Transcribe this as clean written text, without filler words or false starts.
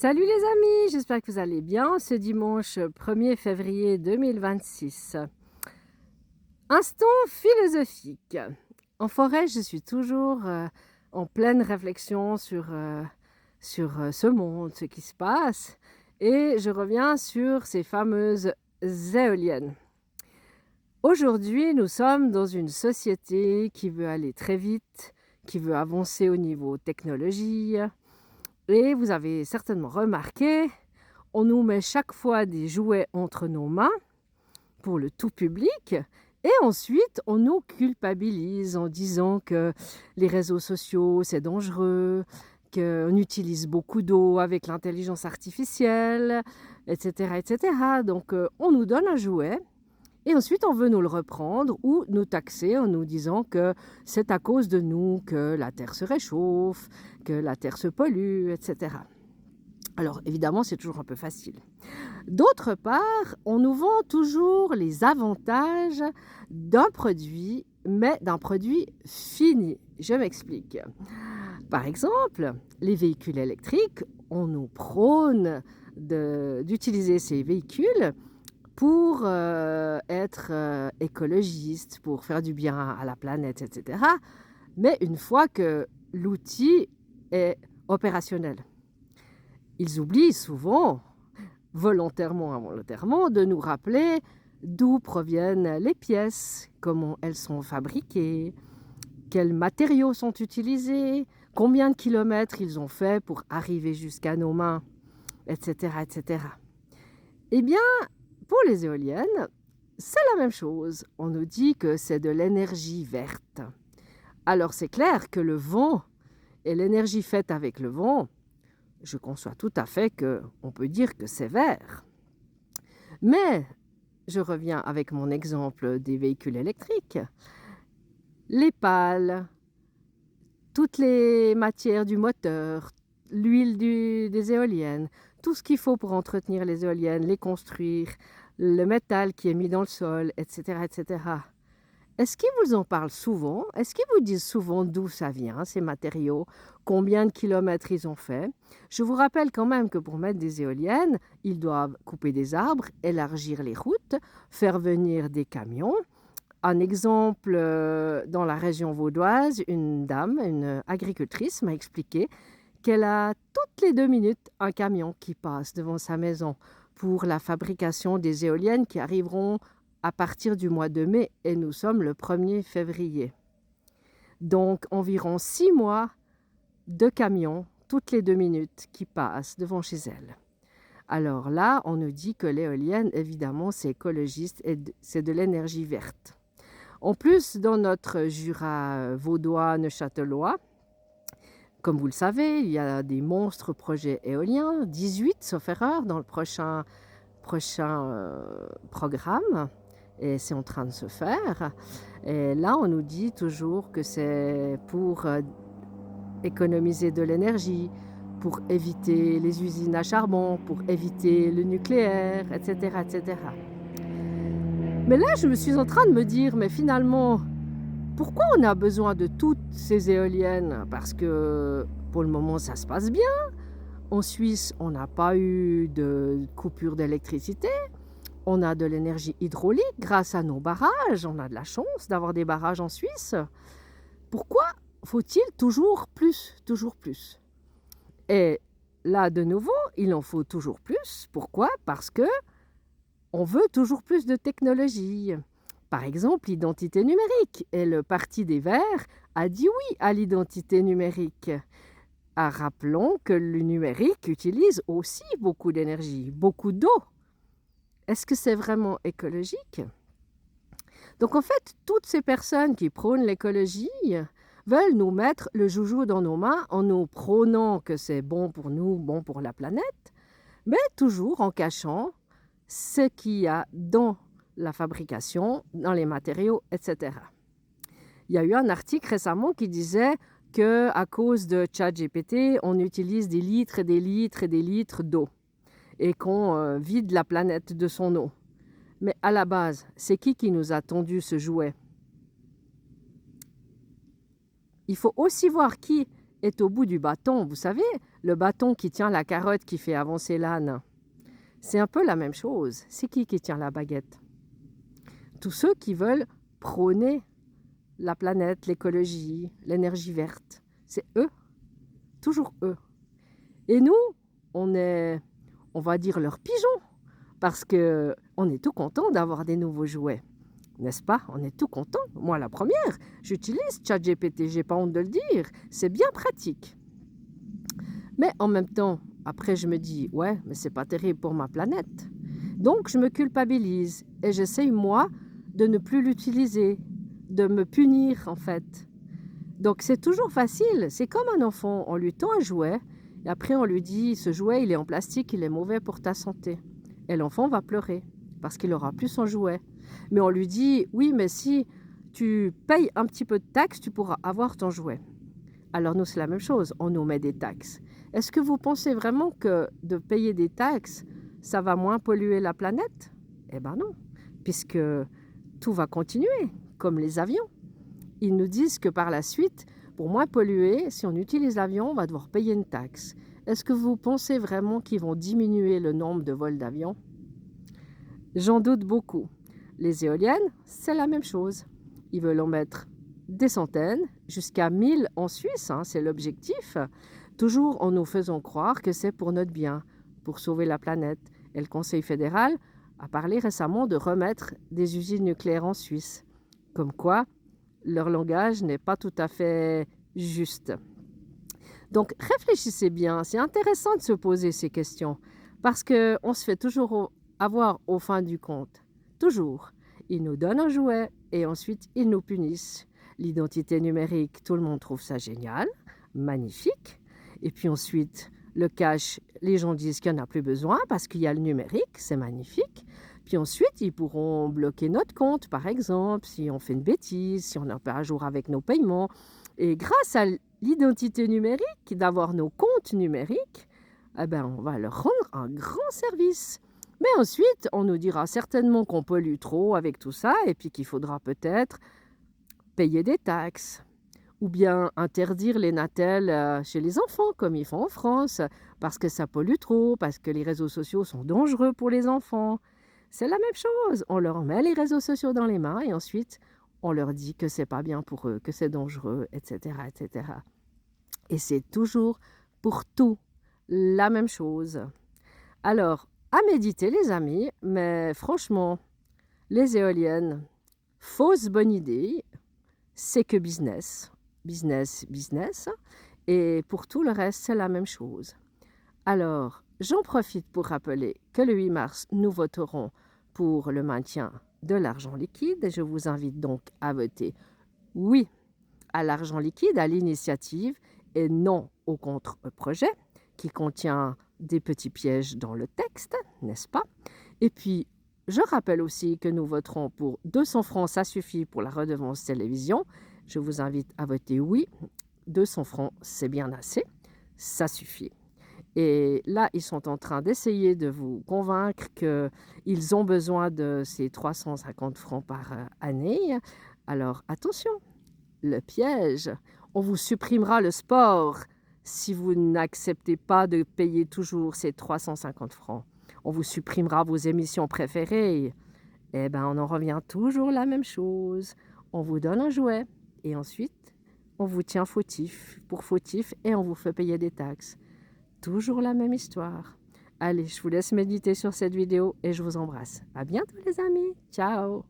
Salut les amis, j'espère que vous allez bien ce dimanche 1er février 2026. Instant philosophique. En forêt, je suis toujours en pleine réflexion sur ce monde, ce qui se passe, et je reviens sur ces fameuses éoliennes. Aujourd'hui, nous sommes dans une société qui veut aller très vite, qui veut avancer au niveau technologie. Et vous avez certainement remarqué, on nous met chaque fois des jouets entre nos mains pour le tout public et ensuite on nous culpabilise en disant que les réseaux sociaux c'est dangereux, qu'on utilise beaucoup d'eau avec l'intelligence artificielle, etc. etc. Donc on nous donne un jouet et ensuite on veut nous le reprendre ou nous taxer en nous disant que c'est à cause de nous que la Terre se réchauffe, que la Terre se pollue, etc. Alors évidemment, c'est toujours un peu facile. D'autre part, on nous vend toujours les avantages d'un produit, mais d'un produit fini. Je m'explique. Par exemple, les véhicules électriques, on nous prône d'utiliser ces véhicules pour être écologiste, pour faire du bien à la planète, etc. Mais une fois que l'outil est opérationnel. Ils oublient souvent, volontairement ou involontairement, de nous rappeler d'où proviennent les pièces, comment elles sont fabriquées, quels matériaux sont utilisés, combien de kilomètres ils ont fait pour arriver jusqu'à nos mains, etc. etc. Eh bien, pour les éoliennes, c'est la même chose. On nous dit que c'est de l'énergie verte. Alors c'est clair que le vent et l'énergie faite avec le vent, je conçois tout à fait qu'on peut dire que c'est vert. Mais je reviens avec mon exemple des véhicules électriques. Les pales, toutes les matières du moteur, l'huile des éoliennes, tout ce qu'il faut pour entretenir les éoliennes, les construire, le métal qui est mis dans le sol, etc. etc. Est-ce qu'ils vous en parlent souvent? Est-ce qu'ils vous disent souvent d'où ça vient, ces matériaux? Combien de kilomètres ils ont fait? Je vous rappelle quand même que pour mettre des éoliennes, ils doivent couper des arbres, élargir les routes, faire venir des camions. Un exemple, dans la région vaudoise, une dame, une agricultrice, m'a expliqué qu'elle a toutes les 2 minutes un camion qui passe devant sa maison pour la fabrication des éoliennes qui arriveront à partir du mois de mai et nous sommes le 1er février. Donc environ 6 mois de camions toutes les 2 minutes qui passent devant chez elle. Alors là, on nous dit que l'éolienne, évidemment, c'est écologiste et c'est de l'énergie verte. En plus, dans notre Jura vaudois neuchâtelois, comme vous le savez, il y a des monstres projets éoliens, 18 sauf erreur, dans le prochain programme. Et c'est en train de se faire. Et là, on nous dit toujours que c'est pour économiser de l'énergie, pour éviter les usines à charbon, pour éviter le nucléaire, etc., etc. Mais là, je me suis en train de me dire, mais finalement, pourquoi on a besoin de toutes ces éoliennes? Parce que pour le moment, ça se passe bien. En Suisse, on n'a pas eu de coupure d'électricité. On a de l'énergie hydraulique grâce à nos barrages. On a de la chance d'avoir des barrages en Suisse. Pourquoi faut-il toujours plus, toujours plus? Et là, de nouveau, il en faut toujours plus. Pourquoi? Parce que on veut toujours plus de technologie. Par exemple, l'identité numérique. Et le Parti des Verts a dit oui à l'identité numérique. Rappelons que le numérique utilise aussi beaucoup d'énergie, beaucoup d'eau. Est-ce que c'est vraiment écologique? Donc en fait, toutes ces personnes qui prônent l'écologie veulent nous mettre le joujou dans nos mains en nous prônant que c'est bon pour nous, bon pour la planète, mais toujours en cachant ce qu'il y a dans la fabrication, dans les matériaux, etc. Il y a eu un article récemment qui disait qu'à cause de ChatGPT, on utilise des litres et des litres et des litres d'eau et qu'on vide la planète de son eau. Mais à la base, c'est qui nous a tendu ce jouet? Il faut aussi voir qui est au bout du bâton. Vous savez, le bâton qui tient la carotte qui fait avancer l'âne. C'est un peu la même chose. C'est qui tient la baguette? Tous ceux qui veulent prôner la planète, l'écologie, l'énergie verte. C'est eux, toujours eux. Et nous, on va dire leurs pigeons, parce qu'on est tout content d'avoir des nouveaux jouets. N'est-ce pas? On est tout content. Moi, la première, j'utilise ChatGPT, j'ai pas honte de le dire. C'est bien pratique. Mais en même temps, après, je me dis, ouais, mais c'est pas terrible pour ma planète. Donc, je me culpabilise et j'essaye, moi, de ne plus l'utiliser, de me punir, en fait. Donc, c'est toujours facile. C'est comme un enfant. On lui tend un jouet et après, on lui dit, ce jouet, il est en plastique, il est mauvais pour ta santé. Et l'enfant va pleurer parce qu'il n'aura plus son jouet. Mais on lui dit, oui, mais si tu payes un petit peu de taxes, tu pourras avoir ton jouet. Alors nous, c'est la même chose, on nous met des taxes. Est-ce que vous pensez vraiment que de payer des taxes, ça va moins polluer la planète? Eh bien non, puisque tout va continuer, comme les avions. Ils nous disent que par la suite, pour moins polluer, si on utilise l'avion, on va devoir payer une taxe. Est-ce que vous pensez vraiment qu'ils vont diminuer le nombre de vols d'avions? J'en doute beaucoup. Les éoliennes, c'est la même chose. Ils veulent en mettre des centaines, jusqu'à 1000 en Suisse, hein, c'est l'objectif, toujours en nous faisant croire que c'est pour notre bien, pour sauver la planète. Et le Conseil fédéral a parlé récemment de remettre des usines nucléaires en Suisse. Comme quoi, leur langage n'est pas tout à fait juste. Donc réfléchissez bien, c'est intéressant de se poser ces questions, parce qu'on se fait toujours avoir au fin du compte. Toujours. Ils nous donnent un jouet et ensuite ils nous punissent. L'identité numérique, tout le monde trouve ça génial, magnifique. Et puis ensuite, le cash, les gens disent qu'il n'y en a plus besoin parce qu'il y a le numérique, c'est magnifique. Puis ensuite, ils pourront bloquer notre compte, par exemple, si on fait une bêtise, si on n'est pas à jour avec nos paiements. Et grâce à l'identité numérique, d'avoir nos comptes numériques, eh ben, on va leur rendre un grand service. Mais ensuite, on nous dira certainement qu'on pollue trop avec tout ça et puis qu'il faudra peut-être payer des taxes ou bien interdire les Natel chez les enfants comme ils font en France parce que ça pollue trop, parce que les réseaux sociaux sont dangereux pour les enfants. C'est la même chose, on leur met les réseaux sociaux dans les mains et ensuite on leur dit que c'est pas bien pour eux, que c'est dangereux, etc., etc. Et c'est toujours pour tout la même chose. Alors, à méditer les amis, mais franchement, les éoliennes, fausse bonne idée, c'est que business, business, business, et pour tout le reste, c'est la même chose. Alors, j'en profite pour rappeler que le 8 mars, nous voterons pour le maintien de l'argent liquide, et je vous invite donc à voter oui à l'argent liquide, à l'initiative, et non au contre-projet, qui contient des petits pièges dans le texte, n'est-ce pas? Et puis, je rappelle aussi que nous voterons pour 200 francs, ça suffit pour la redevance télévision. Je vous invite à voter oui. 200 francs, c'est bien assez, ça suffit. Et là, ils sont en train d'essayer de vous convaincre qu'ils ont besoin de ces 350 francs par année. Alors, attention, le piège, on vous supprimera le sport si vous n'acceptez pas de payer toujours ces 350 francs. On vous supprimera vos émissions préférées. Eh bien, on en revient toujours à la même chose. On vous donne un jouet et ensuite, on vous tient fautif pour fautif et on vous fait payer des taxes. Toujours la même histoire. Allez, je vous laisse méditer sur cette vidéo et je vous embrasse. À bientôt les amis. Ciao.